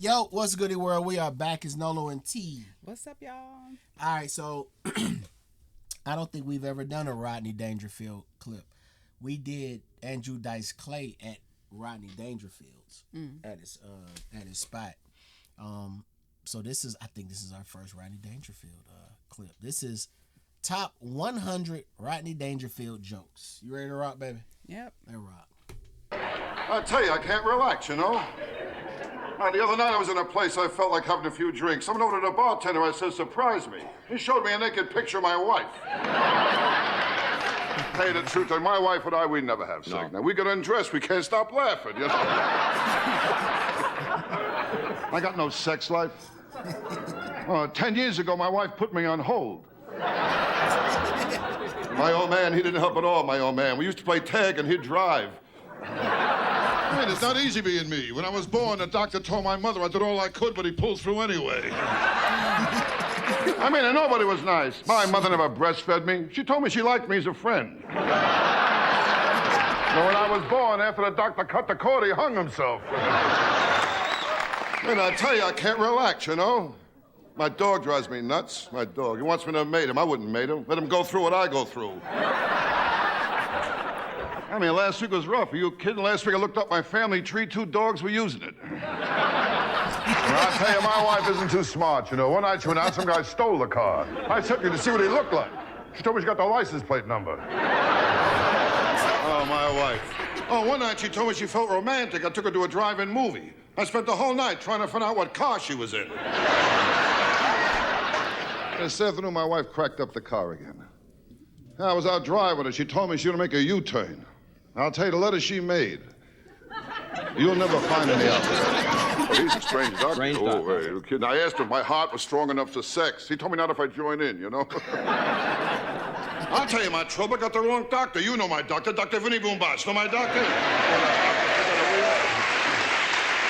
Yo, what's good, world? We are back as Nolo and T. What's up, y'all? All right, so I don't think we've ever done a Rodney Dangerfield clip. We did Andrew Dice Clay at Rodney Dangerfield's at his spot. So I think this is our first Rodney Dangerfield clip. This is top 100 Rodney Dangerfield jokes. You ready to rock, baby? Yep. Let's rock. I tell you, I can't relax, you know. The other night I was in a place I felt like having a few drinks. Someone over to the bartender, I said, surprise me. He showed me a naked picture of my wife. Tell you the truth, my wife and I, we never have sex. Now, we get undressed, we can't stop laughing, you know. I got no sex life. 10 years ago, my wife put me on hold. My old man, he didn't help at all, my old man. We used to play tag and he'd drive. Man, it's not easy being me. When I was born, the doctor told my mother I did all I could, but he pulled through anyway. I mean, and nobody was nice. My mother never breastfed me. She told me she liked me as a friend. But when I was born, after the doctor cut the cord, he hung himself. And I tell you, I can't relax, you know? My dog drives me nuts. My dog. He wants me to mate him. I wouldn't mate him. Let him go through what I go through. I mean, last week was rough. Are you kidding? Last week I looked up my family tree. 2 dogs were using it. Well, I'll tell you, my wife isn't too smart, you know. One night she went out, some guy stole the car. I took her to see what he looked like. She told me she got the license plate number. Oh, my wife. Oh, one night she told me she felt romantic. I took her to a drive-in movie. I spent the whole night trying to find out what car she was in. This afternoon, my wife cracked up the car again. I was out driving her. She told me she was going to make a U-turn. I'll tell you, the letter she made. You'll never find any out there. Oh, he's a strange doctor. Strange doctor. Hey, kid. I asked him if my heart was strong enough for sex. He told me not if I join in, you know? I'll tell you my trouble. I got the wrong doctor. You know my doctor, Dr. Vinny Boombach. Know my doctor?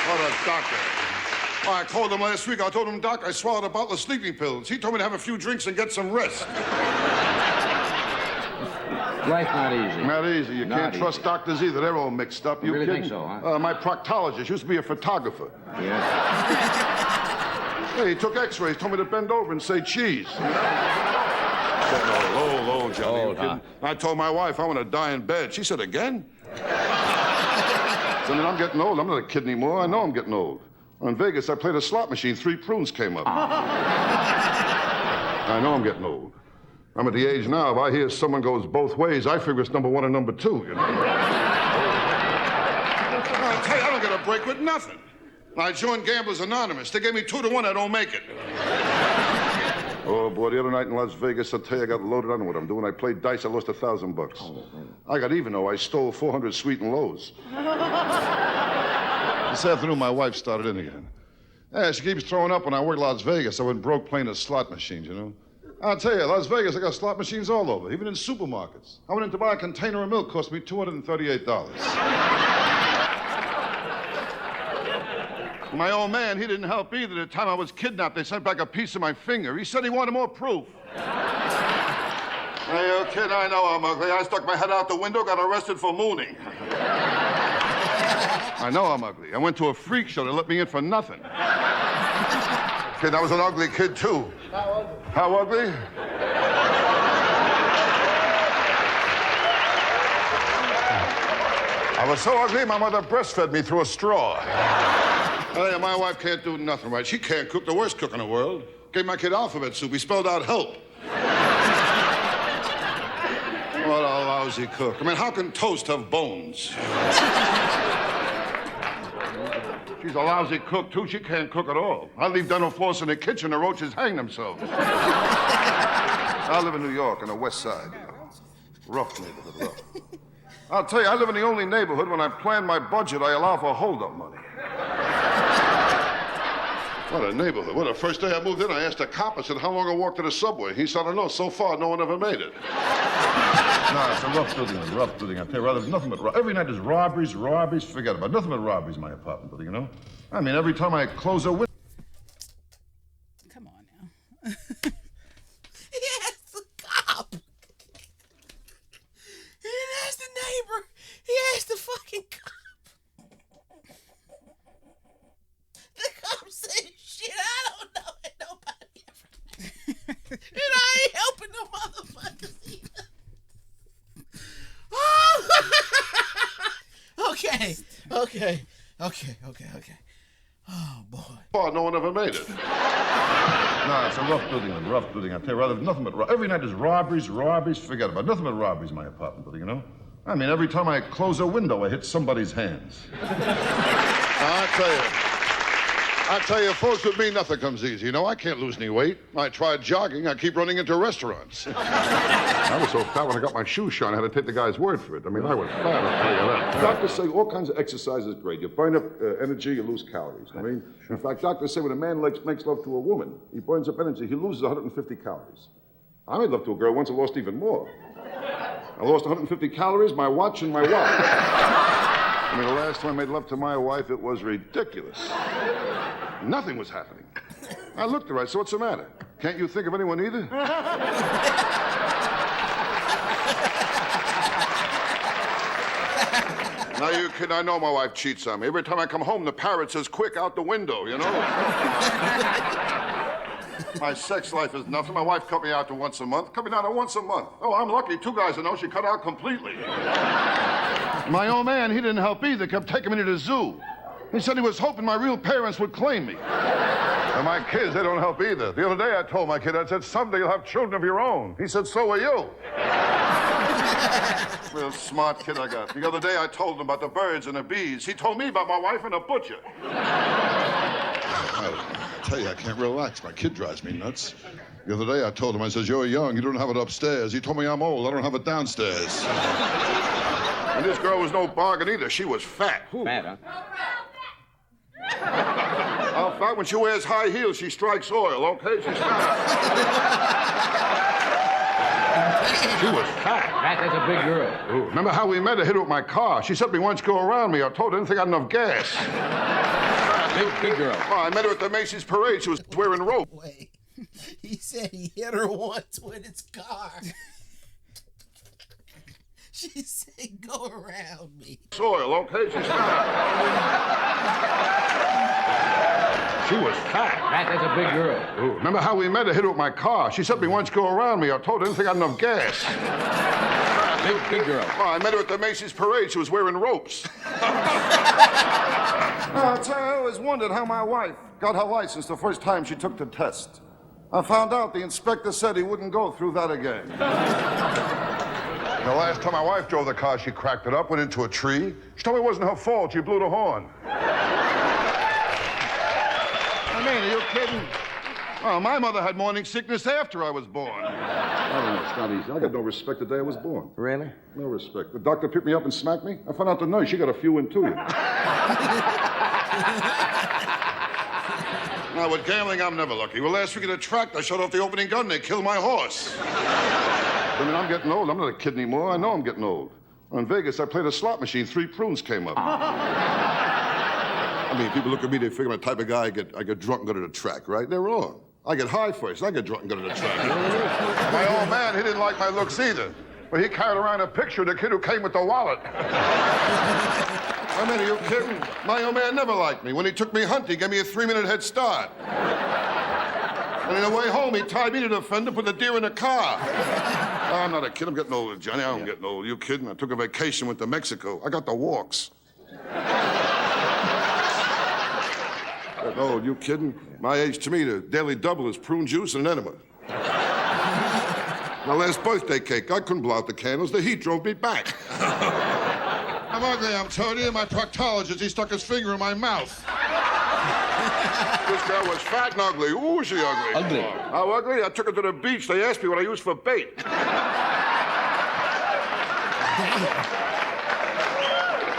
What a doctor. Oh, I called him last week. I told him, Doc, I swallowed a bottle of sleeping pills. He told me to have a few drinks and get some rest. Life not easy. Not easy. You can't trust doctors either. They're all mixed up. You really kidding? think so, huh? My proctologist used to be a photographer. Yes. Hey, he took x-rays, told me to bend over and say cheese. I said, no, low, Johnny. Old, huh? I told my wife I want to die in bed. She said, again? I mean, I'm getting old. I'm not a kid anymore. I know I'm getting old. In Vegas, I played a slot machine. 3 prunes came up. I know I'm getting old. I'm at the age now, if I hear someone goes both ways, I figure it's number 1 and number 2, you know? I tell you, I don't get a break with nothing. I joined Gamblers Anonymous. They gave me 2 to 1, I don't make it. Oh, boy, the other night in Las Vegas, I tell you, I got loaded. I know what I'm doing. I played dice, I lost $1,000. I got even, though. I stole 400 sweet and lows. This afternoon, my wife started in again. Yeah, she keeps throwing up when I work Las Vegas. I went broke playing the slot machines, you know? I'll tell you, Las Vegas, I got slot machines all over, even in supermarkets. I went in to buy a container of milk, cost me $238. My old man, he didn't help either. The time I was kidnapped, they sent back a piece of my finger. He said he wanted more proof. Hey, you kid, I know I'm ugly. I stuck my head out the window, got arrested for mooning. I know I'm ugly. I went to a freak show. They let me in for nothing. Kid, I was an ugly kid, too. How ugly? I was so ugly, my mother breastfed me through a straw. Oh, yeah, my wife can't do nothing right. She can't cook, the worst cook in the world. Gave my kid alphabet soup. He spelled out help. What a lousy cook. I mean, how can toast have bones? She's a lousy cook, too. She can't cook at all. I leave dental floss in the kitchen, the roaches hang themselves. I live in New York on the west side. Rough neighborhood, rough. I'll tell you, I live in the only neighborhood when I plan my budget, I allow for hold-up money. What a neighborhood. Well, the first day I moved in, I asked a cop, I said, how long I walk to the subway? He said, I don't know. So far, no one ever made it. No, it's a rough building, I tell you, there's nothing but every night there's robberies, forget about it. Nothing but robberies in my apartment building, you know? I mean, every time I close a window... Come on now. He asked the cop. He didn't ask the neighbor. He asked the fucking cop. The cop Okay. Oh, boy. Oh, no one ever made it. No, it's a rough building. I tell you, rather, nothing but every night there's robberies, forget about it. Nothing but robberies in my apartment building, you know? I mean, every time I close a window, I hit somebody's hands. I tell you, folks, with me, nothing comes easy. You know, I can't lose any weight. I tried jogging. I keep running into restaurants. I was so fat when I got my shoes shone, I had to take the guy's word for it. I mean, I was fat, I'll tell you that. Doctors say all kinds of exercise is great. You burn up energy, you lose calories. I mean, in fact, doctors say when a man makes love to a woman, he burns up energy, he loses 150 calories. I made love to a girl once, I lost even more. I lost 150 calories, my watch, and my wallet. I mean, the last time I made love to my wife, it was ridiculous. Nothing was happening. I looked at her, I said, what's the matter? Can't you think of anyone either? Now, you kid, I know my wife cheats on me. Every time I come home, the parrot says, quick, out the window, you know? My sex life is nothing. My wife cut me out to once a month. Cut me down to once a month. Oh, I'm lucky. 2 guys I know she cut out completely. My old man, he didn't help either. Kept taking me to the zoo. He said he was hoping my real parents would claim me. And my kids, they don't help either. The other day I told my kid, I said, someday you'll have children of your own. He said, so will you. Real smart kid I got. The other day I told him about the birds and the bees. He told me about my wife and a butcher. I tell you, I can't relax. My kid drives me nuts. The other day I told him, I says, you're young, you don't have it upstairs. He told me I'm old, I don't have it downstairs. And this girl was no bargain either. She was fat. Fat, huh? How fat? When she wears high heels, she strikes oil, okay? She's fat. She was fat. Fat, that's a big girl. Ooh, remember how we met? I hit her with my car. She said to me, why don't you go around me? I told her I didn't think I had enough gas. Big girl. Well, I met her at the Macy's parade. She was wearing rope. Wait. He said he hit her once with his car. She said, go around me. Soil, okay? She's fat. She was fat. Fat, that's a big girl. Ooh, remember how we met? I hit her with my car. She said to me, why don't you go around me? I told her I didn't think I had enough gas. Big girl. Well, I met her at the Macy's parade. She was wearing ropes. I always wondered how my wife got her license the first time she took the test. I found out the inspector said he wouldn't go through that again. The last time my wife drove the car, she cracked it up, went into a tree. She told me it wasn't her fault. She blew the horn. I mean, are you kidding? Oh, my mother had morning sickness after I was born. Oh, no, it's not easy. I got no respect the day I was born. Really? No respect. The doctor picked me up and smacked me. I found out the nurse, she got a few into you. Now, with gambling, I'm never lucky. Well, last week at a track, I shut off the opening gun and they killed my horse. I mean, I'm getting old. I'm not a kid anymore. I know I'm getting old. In Vegas, I played a slot machine. 3 prunes came up. I mean, people look at me, they figure I'm the type of guy I get drunk and go to the track, right? They're wrong. I get high first, I get drunk and go to the track. My old man, he didn't like my looks either. But he carried around a picture of the kid who came with the wallet. I mean, are you kidding? My old man never liked me. When he took me hunting, he gave me a 3-minute head start. And on the way home, he tied me to the fender, put the deer in the car. Oh, I'm not a kid. I'm getting older, Johnny. I'm getting old. You kidding? I took a vacation, went to Mexico. I got the walks. Getting old. You kidding? My age, to me, the daily double is prune juice and an enema. My last birthday cake, I couldn't blow out the candles. The heat drove me back. I'm ugly, I'm telling you. My proctologist, he stuck his finger in my mouth. This girl was fat and ugly. Ooh, was she ugly. Ugly? How ugly? I took her to the beach. They asked me what I used for bait.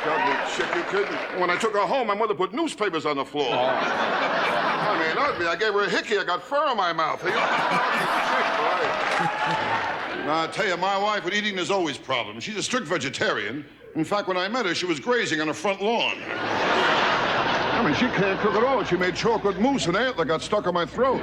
Ugly chick, you kidding? When I took her home, my mother put newspapers on the floor. I mean, ugly. I gave her a hickey. I got fur in my mouth. Now, I tell you, my wife with eating is always problems. She's a strict vegetarian. In fact, when I met her, she was grazing on the front lawn. I mean, she can't cook at all. She made chocolate mousse and antler got stuck on my throat.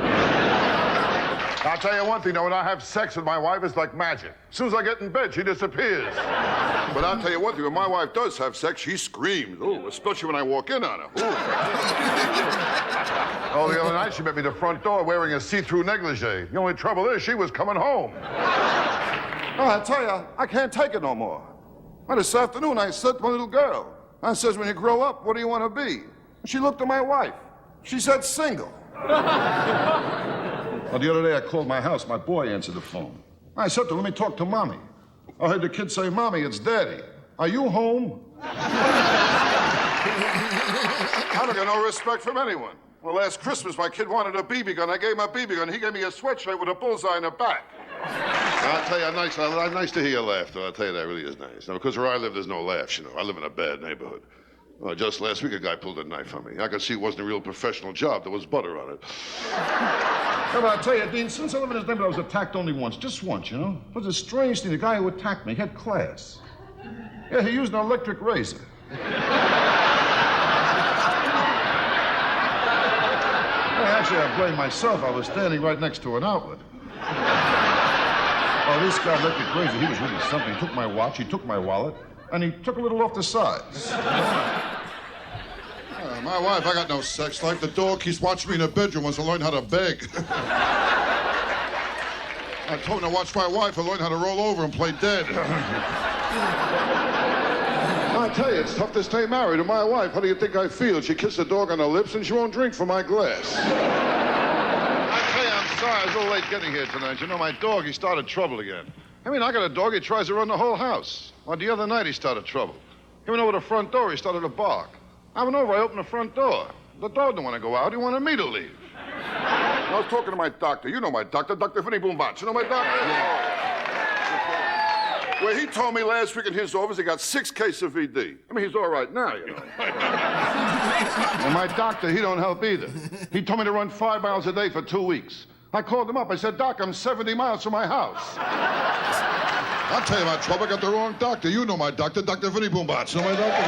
I'll tell you one thing, though, when I have sex with my wife, it's like magic. As soon as I get in bed, she disappears. But I'll tell you one thing, when my wife does have sex, she screams. Ooh, especially when I walk in on her. Ooh. Oh, the other night, she met me at the front door wearing a see-through negligee. The only trouble is she was coming home. Oh, I tell you, I can't take it no more. Well, this afternoon, I said to my little girl, I says, when you grow up, what do you want to be? She looked at my wife. She said, single. Well, the other day I called my house. My boy answered the phone. I said to him, let me talk to Mommy. I heard the kid say, Mommy, it's Daddy. Are you home? I don't get no respect from anyone. Well, last Christmas, my kid wanted a BB gun. I gave him a BB gun. He gave me a sweatshirt with a bullseye in the back. I'll tell you, nice to hear you laugh, though. I'll tell you, that really is nice. Now, because where I live, there's no laughs, you know. I live in a bad neighborhood. Well, just last week, a guy pulled a knife on me. I could see it wasn't a real professional job. There was butter on it. But I'll tell you, Dean, since I live in this neighborhood, I was attacked only once. Just once, you know. It was a strange thing. The guy who attacked me had class. Yeah, he used an electric razor. Actually, I blame myself. I was standing right next to an outlet. Oh, this guy electric razor, he was really something. He took my watch, he took my wallet, and he took a little off the sides. My wife, I got no sex life. The dog keeps watching me in the bedroom, wants to learn how to beg. I told him to watch my wife and learn how to roll over and play dead. I tell you, it's tough to stay married to my wife. How do you think I feel? She kissed the dog on the lips and she won't drink from my glass. I tell you, I'm sorry. I was a little late getting here tonight. You know, my dog, he started trouble again. I mean, I got a dog, he tries to run the whole house. Well, the other night he started trouble. He went over the front door, he started to bark. I went over, I opened the front door. The dog didn't want to go out, he wanted me to leave. I was talking to my doctor. You know my doctor, Dr. Vinny Boombach. You know my doctor? Yeah. Well, he told me last week in his office he got 6 cases of VD. I mean, he's all right now, you know. Well, my doctor, he don't help either. He told me to run 5 miles a day for 2 weeks. I called him up. I said, Doc, I'm 70 miles from my house. I'll tell you about trouble. I got the wrong doctor. You know my doctor, Dr. Vinny Boombach. You know my doctor?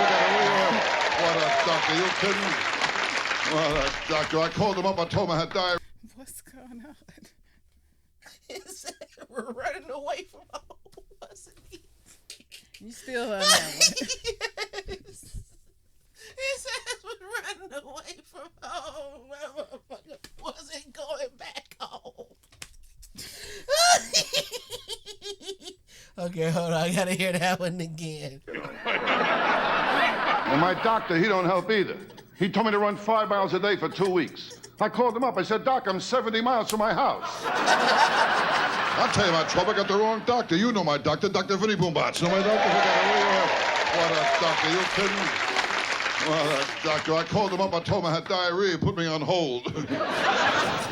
What a doctor. You kidding? Well, that doctor, I called him up. I told him I had diarrhea. What's going on? It said we're running away from home. You still on that one. Yes. It says we're running away from home. That motherfucker wasn't going back home. Okay, hold on. I gotta hear that one again. Well, my doctor, he don't help either. He told me to run 5 miles a day for 2 weeks. I called him up. I said, Doc, I'm 70 miles from my house. I'll tell you about trouble. I got the wrong doctor. You know my doctor, Dr. Vinny Boombach. You know my doctor? What a doctor. You kidding? Well, that doctor, I called him up. I told him I had diarrhea. Put me on hold.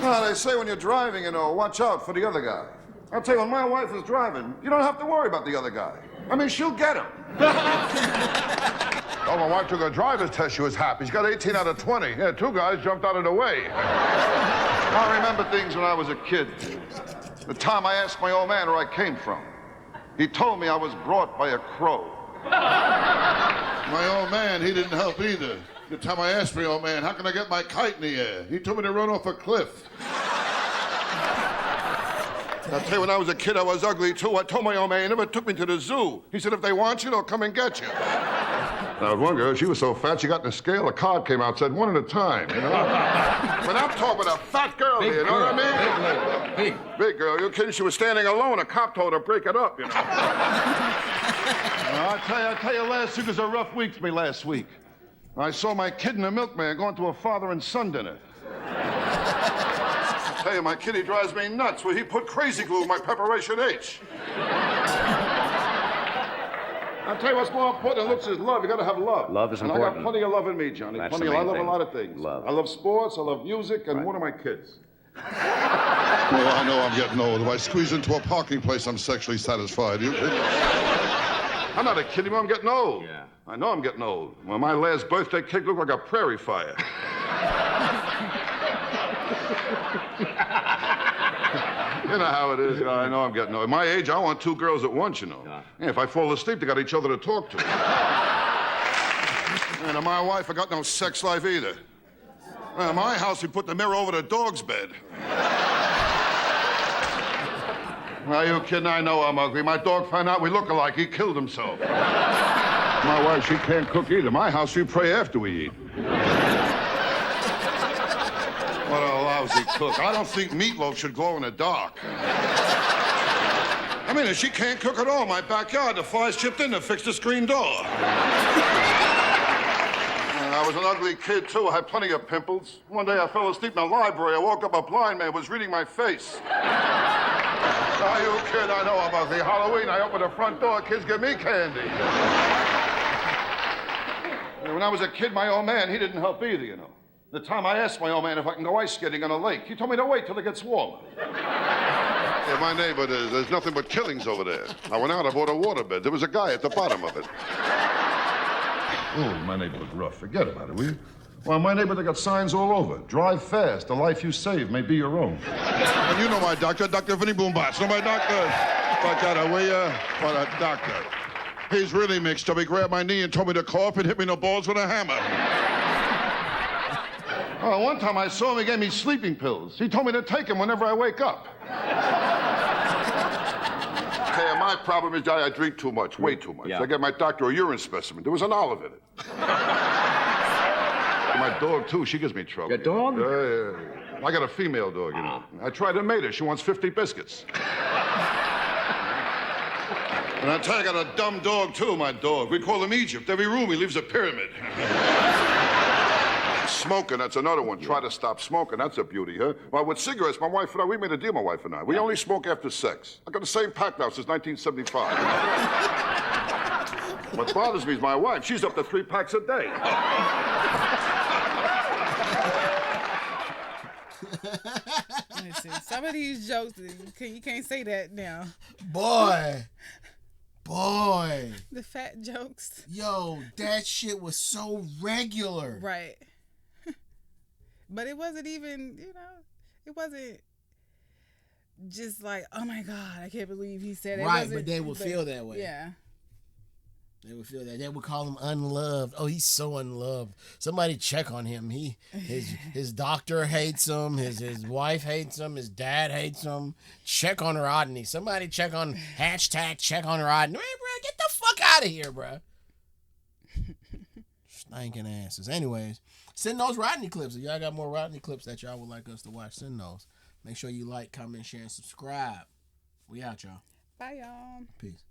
Well, they say when you're driving, you know, watch out for the other guy. I'll tell you, when my wife is driving, you don't have to worry about the other guy. I mean, she'll get him. Oh, my wife took a driver's test. She was happy. She got 18 out of 20. Yeah, 2 guys jumped out of the way. I remember things when I was a kid. The time I asked my old man where I came from. He told me I was brought by a crow. My old man, he didn't help either. The time I asked my old man, how can I get my kite in the air? He told me to run off a cliff. I'll tell you, when I was a kid, I was ugly, too. I told my old man, he never took me to the zoo. He said, if they want you, they'll come and get you. Now, one girl, she was so fat, she got in the scale, a card came out, said 1 at a time, you know? But I'm talking about a fat girl here, you know what I mean? Big girl, you kidding? She was standing alone. A cop told her to break it up, you know? I'll tell you, last week was a rough week for me last week. I saw my kid and the milkman going to a father and son dinner. I tell you, my kid, he drives me nuts. Well, he put crazy glue in my preparation H. I'll tell you what's more important than looks is love. You gotta have love. Love is and important. I got plenty of love in me, Johnny. That's Plenty. the I main love thing. a lot of things. Love. I love sports, I love music, and Right. one of my kids. Well, I know I'm getting old. If I squeeze into a parking place, I'm sexually satisfied. You kidding? I'm not kidding you, I'm getting old. Yeah. I know I'm getting old. Well, my last birthday cake looked like a prairie fire. You know how it is. I know I'm getting old. At my age, I want 2 girls at once, you know. Yeah, if I fall asleep, they got each other to talk to. And to my wife, I got no sex life either. At my house, we put the mirror over the dog's bed. Are you kidding? I know I'm ugly. My dog found out we look alike. He killed himself. My wife, she can't cook either. My house, we pray after we eat. What a lousy cook. I don't think meatloaf should glow in the dark. I mean, if she can't cook at all, my backyard, the flies chipped in to fix the screen door. I was an ugly kid, too. I had plenty of pimples. One day I fell asleep in the library. I woke up, a blind man was reading my face. Are you kid? I know I'm ugly. Halloween, I open the front door, kids give me candy. And when I was a kid, my old man, he didn't help either, you know. The time I asked my old man if I can go ice skating on a lake, he told me to wait till it gets warmer. Yeah, my neighbor, there's nothing but killings over there. I went out, I bought a waterbed. There was a guy at the bottom of it. Oh, my neighbor looked rough. Forget about it, will you? Well, my neighbor, they got signs all over. Drive fast. The life you save may be your own. And you know my doctor, Dr. Vinny Boombots. Know my doctor? Like that, will ya? What a doctor. He's really mixed up. He grabbed my knee and told me to cough and hit me in the balls with a hammer. Oh, one time I saw him, he gave me sleeping pills. He told me to take them whenever I wake up. Okay, my problem is I drink too much, way too much. Yeah. I gave my doctor a urine specimen. There was an olive in it. My dog, too, she gives me trouble. Your dog? Yeah. I got a female dog, you know. I tried to mate her. She wants 50 biscuits. And I tell you, I got a dumb dog, too, my dog. We call him Egypt. Every room, he leaves a pyramid. Smoking, that's another one. Try to stop smoking. That's a beauty, huh? Well, with cigarettes, my wife and I, we made a deal, my wife and I. We only smoke after sex. I got the same pack now since 1975. What bothers me is my wife. She's up to 3 packs a day. Listen, some of these jokes, you can't say that now. Boy. The fat jokes. Yo, that shit was so regular. Right. But it wasn't even, it wasn't just like, oh my God, I can't believe he said it. Right, but they would feel that way. Yeah. They would feel that. They would call him unloved. Oh, he's so unloved. Somebody check on him. His doctor hates him. His wife hates him. His dad hates him. Check on Rodney. Somebody check on #check on Rodney. Hey, bro, get the fuck out of here, bro. Stinking asses. Anyways, send those Rodney clips. If y'all got more Rodney clips that y'all would like us to watch, send those. Make sure you like, comment, share, and subscribe. We out, y'all. Bye, y'all. Peace.